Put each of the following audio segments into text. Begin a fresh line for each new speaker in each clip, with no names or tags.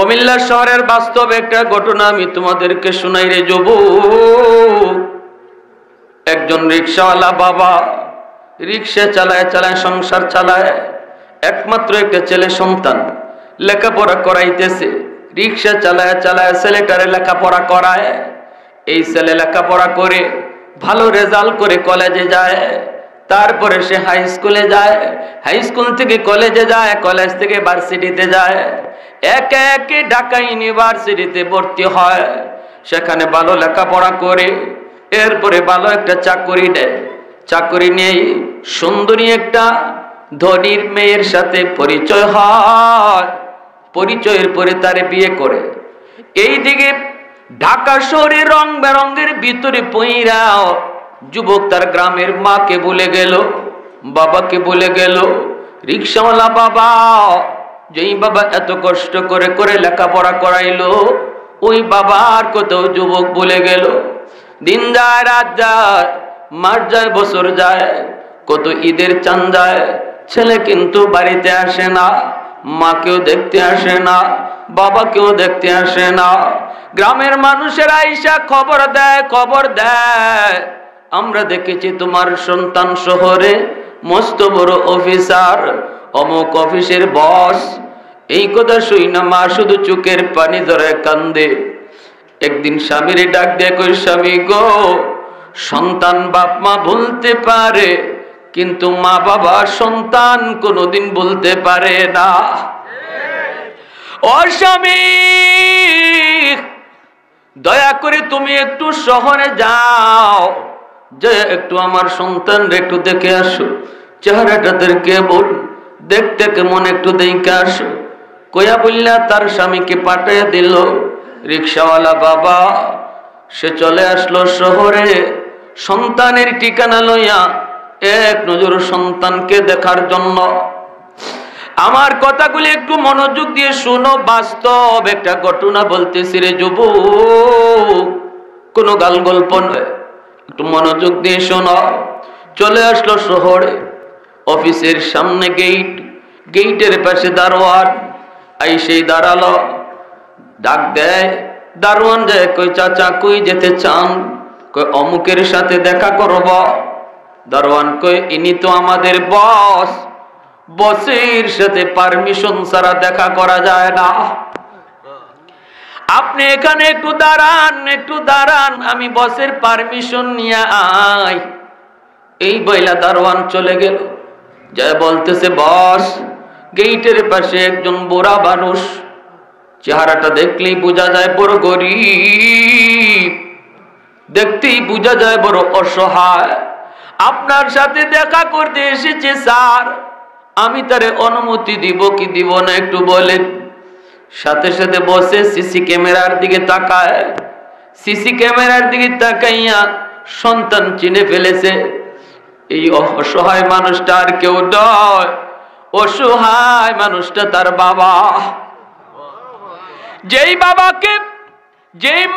কুমিল্লা শহরের বাস্তব একটা ঘটনা আমি তোমাদেরকে শোনাই রে যুবক। একজন রিকশাওয়ালা বাবা রিকশা চালায় চালায় সংসার চালায়, একমাত্র একটা ছেলে সন্তান, লেখাপড়া করাইতেছে। রিকশা চালায় চালায় ছেলেটারে লেখাপড়া করায়। এই ছেলে লেখাপড়া করে ভালো রেজাল্ট করে কলেজে যায়, তারপরে সে হাই স্কুলে যায়, হাই স্কুল থেকে কলেজে যায়, কলেজ থেকে ভার্সিটিতে যায়, একে একে ঢাকা ইউনিভার্সিটিতে ভর্তি হয়। সেখানে ভালো লেখাপড়া করে এরপরে ভালো একটা চাকরি নেয়। চাকরি নিয়ে সুন্দরী একটা ধনীর মেয়ের সাথে পরিচয় হয়। পরিচয়ের পরে তারে বিয়ে করে। এইদিকে ঢাকা শহরে রং বেরঙ্গের ভিতরে পইরা যুবক তার গ্রামের মাকে ভুলে গেল, বাবাকে ভুলে গেল। রিকশাওয়ালা বাবা, যেই বাবা এত কষ্ট করে করে লেখাপড়া করাইলো, ওই বাবার কোথাও যুবক ভুলে গেল। দিন যায়, রাত যায়, মাস যায়, বছর যায়, কত ঈদের চাঁদ যায়, ছেলে কিন্তু বাড়িতে আসে না, মাকেও দেখতে আসে না, বাবাকেও দেখতে আসে না। গ্রামের মানুষেরা আইসা খবর দেয়, আমরা দেখেছি তোমার সন্তান শহরে মস্ত বড় অফিসার, অমুক অফিসের বস। এই কথা শুই না মা শুধু চোখের পানি ধরে কান্দে। একদিন স্বামীরে ডাক দিয়ে কই, স্বামী গো, সন্তান বাপ মা ভুলতে পারে, কিন্তু মা বাবা সন্তান কোনোদিন ভুলতে পারে না। ও স্বামী, দয়া করে তুমি একটু শহরে যাও, যে একটু আমার সন্তানরে একটু দেখে আসো, চেহারাটা দেখে বল, দেখতে কেমন একটু দেখে আসো। কয়া বললা তার স্বামীকে পাঠিয়ে দিল। রিকশাওয়ালা বাবা সে চলে আসলো শহরে সন্তানের ঠিকানা লইয়া, এক নজর সন্তানকে দেখার জন্য। আমার কথাগুলি একটু মনোযোগ দিয়ে শোনো, বাস্তব একটা ঘটনা বলতেছি রে যুবক, কোনো গাল গল্প নয়, একটু মনোযোগ দিয়ে শোনো। চলে আসলো শহরে, অফিসের সামনে গেট, গেটের পাশে দারোয়ান আইসেই দাঁড়ালো। ডাক দেয়, দারোয়ান যায়, কই চাচা কই যেতে চান? কই অমুকের সাথে দেখা করব। দারোয়ান কই ইনি তো আমাদের বস, বসের সাথে পারমিশন ছাড়া দেখা করা যায় না। আপনি এখানে একটু দাঁড়ান, আমি বসের পারমিশন নিয়ে আই। এই বইলা দারোয়ান চলে গেল। যায় বলতেছে, বস, গেটের পাশে একজন বুড়া মানুষ, চেহারাটা দেখলেই বোঝা যায় বড় গরিব, দেখতেই বোঝা যায় বড় অসহায়, আপনার সাথে দেখা করতে এসেছে স্যার, আমি তারে অনুমতি দিব কি দিব না একটু বলেন। সাথে সাথে বসে সিসি ক্যামেরার দিকে তাকায়। সিসি ক্যামেরার দিকে তাকাইয়া সন্তান চিনে ফেলেছে। এই অসহায় মানুষটা আর কেউ নয়, অসহায় মানুষটা তার বাবা। যেই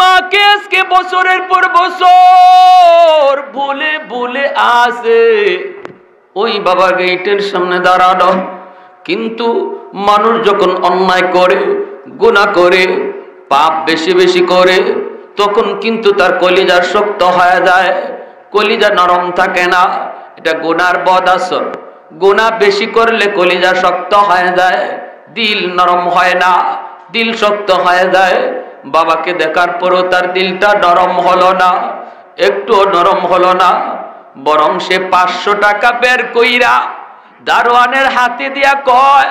মাকে আজকে বছরের পর বছর ভুলে ভুলে আসে, ওই বাবা গেটের সামনে দাঁড়ানো। কিন্তু মানুষ যখন অন্যায় করে, গুনাহ করে, পাপ বেশি বেশি করে, তখন কিন্তু তার কলিজা শক্ত হয়ে যায়, কলিজা নরম থাকে না। এটা গুনার বদ আসর। গুনাহ বেশি করলে কলিজা শক্ত হয়ে যায়, দিল নরম হয় না, দিল শক্ত হয়ে যায়। বাবাকে দেখার পরও তার দিলটা নরম হলো না, একটু নরম হলো না, বরং সে 500 টাকা বের কইরা দারোয়ানের হাতে দিয়া কয়,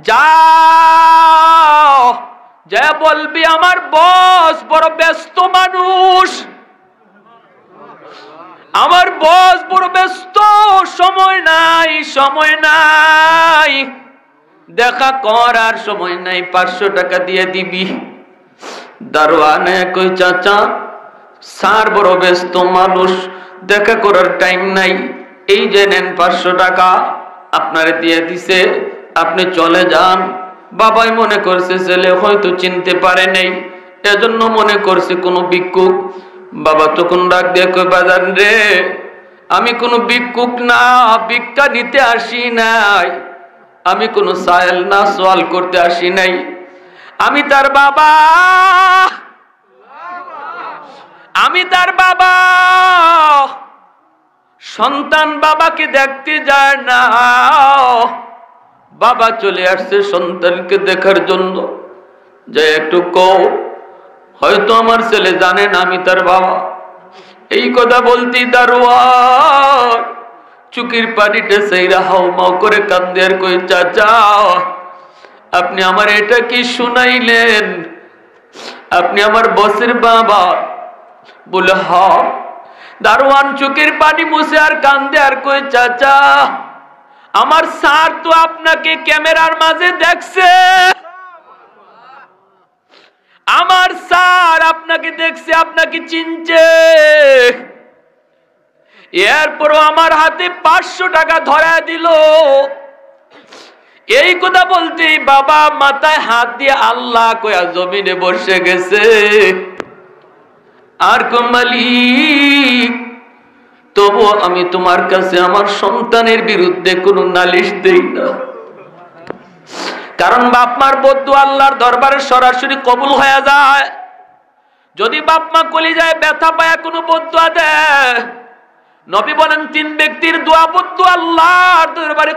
যাও যা বলবি আমার বস বড় ব্যস্ত মানুষ, আমার বস বড় ব্যস্ত, সময় নাই, দেখা করার সময় নাই, 500 টাকা দিয়ে দিবি। দারোয়ানে কই, চাচা স্যার বড় ব্যস্ত মানুষ, দেখা করার টাইম নাই, এই যে নেন 500 টাকা আপনারে দিয়ে দিছে, আপনি চলে যান। বাবাই মনে করছে ছেলে হয়তো চিনতে পারে নাই, এজন্য মনে করছে কোনো ভিক্ষুক। বাবা তখন ডাক দিয়ে কই, বাজান রে, আমি কোনো ভিক্ষুক না, ভিক্ষা নিতে আসি নাই, আমি কোনো সায়েল না, সওয়াল করতে আসি নাই, আমি তার বাবা, আমি তার বাবা। সন্তান বাবাকে দেখতে যায় না, বাবা চলে আসছে সন্তানকে দেখার জন্য। যে একটু কও, হয়তো আমার ছেলে জানে না আমি তার বাবা। এই কথা বলতে দারোয়ান চুকির পানিটা সেইরা হাউমাউ করে কান্দে আর কই, চাচা আপনি আমার এটা কি শুনাইলেন? আপনি আমার বসের বাবা? বলে হ। দারোয়ান চোখের পানি মুছে আর কান্দে আর কই, চাচা আমার স্যার তো আপনাকে ক্যামেরার মাঝে দেখছে, আমার স্যার আপনাকে দেখছে, আপনাকে চিনছে। এরপরও আমার হাতে 500 টাকা ধরা দিল। এই কথা বলতেই বাবা মাথায় হাত দিয়ে আল্লাহ কয়া জমিনে বসে গেছে। আর কো, মালিক তবু আমি তোমার কাছে আমার সন্তানের বিরুদ্ধে কোনো নালিশ দেই না, কারণ বাপ মার বদদুয়া আল্লাহর দরবারে সরাসরি কবুল হয়ে যায়। যদি বাপ মা কলিজায় ব্যথা পায় কোনো বদদুয়া দেয়, নবী বলেন 3 ব্যক্তির দোয়া বদদুয়া আল্লাহর দরবারে